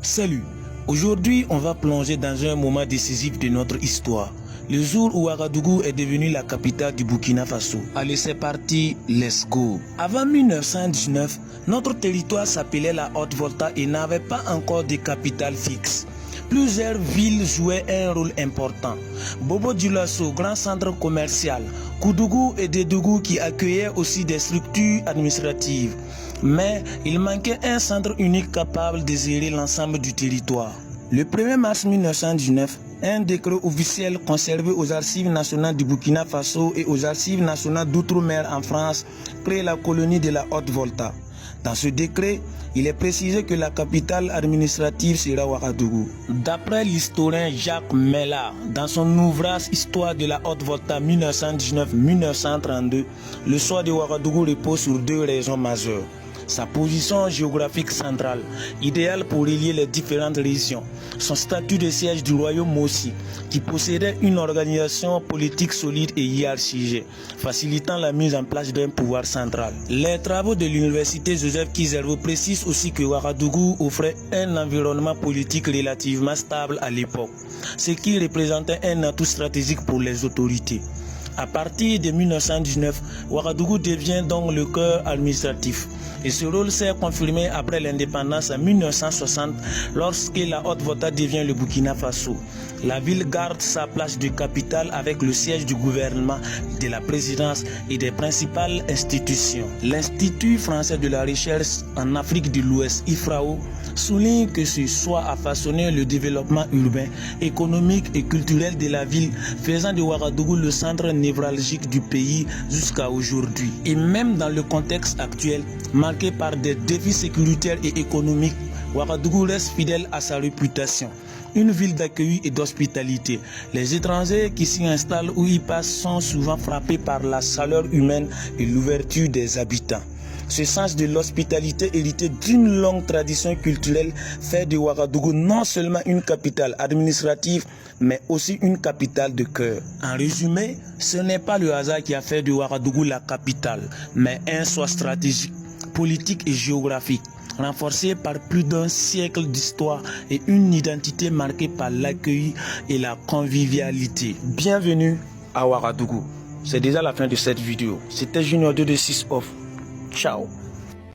Salut, aujourd'hui on va plonger dans un moment décisif de notre histoire. Le jour où Ouagadougou est devenue la capitale du Burkina Faso. Allez, c'est parti, let's go. Avant 1919, notre territoire s'appelait la Haute-Volta et n'avait pas encore de capitale fixe. Plusieurs villes jouaient un rôle important. Bobo Dioulasso, grand centre commercial, Koudougou et Dédougou qui accueillaient aussi des structures administratives. Mais il manquait un centre unique capable de gérer l'ensemble du territoire. Le 1er mars 1919, un décret officiel conservé aux Archives nationales du Burkina Faso et aux Archives nationales d'Outre-mer en France crée la colonie de la Haute-Volta. Dans ce décret, il est précisé que la capitale administrative sera Ouagadougou. D'après l'historien Jacques Mellard, dans son ouvrage Histoire de la Haute-Volta 1919-1932, le choix de Ouagadougou repose sur deux raisons majeures. Sa position géographique centrale, idéale pour relier les différentes régions. Son statut de siège du royaume Mossi, qui possédait une organisation politique solide et hiérarchisée, facilitant la mise en place d'un pouvoir central. Les travaux de l'université Joseph Kizerbo précisent aussi que Ouagadougou offrait un environnement politique relativement stable à l'époque, ce qui représentait un atout stratégique pour les autorités. À partir de 1919, Ouagadougou devient donc le cœur administratif. Et ce rôle s'est confirmé après l'indépendance en 1960 lorsque la Haute-Volta devient le Burkina Faso. La ville garde sa place de capitale avec le siège du gouvernement, de la présidence et des principales institutions. L'Institut français de la recherche en Afrique de l'Ouest, IFRAO, souligne que ce choix a façonné le développement urbain, économique et culturel de la ville, faisant de Ouagadougou le centre névralgique du pays jusqu'à aujourd'hui. Et même dans le contexte actuel, marqué par des défis sécuritaires et économiques, Ouagadougou reste fidèle à sa réputation. Une ville d'accueil et d'hospitalité. Les étrangers qui s'y installent ou y passent sont souvent frappés par la chaleur humaine et l'ouverture des habitants. Ce sens de l'hospitalité hérité d'une longue tradition culturelle fait de Ouagadougou non seulement une capitale administrative, mais aussi une capitale de cœur. En résumé, ce n'est pas le hasard qui a fait de Ouagadougou la capitale, mais un choix stratégique, politique et géographique, renforcé par plus d'un siècle d'histoire et une identité marquée par l'accueil et la convivialité. Bienvenue à Ouagadougou. C'est déjà la fin de cette vidéo. C'était Junior 226 Off. Ciao.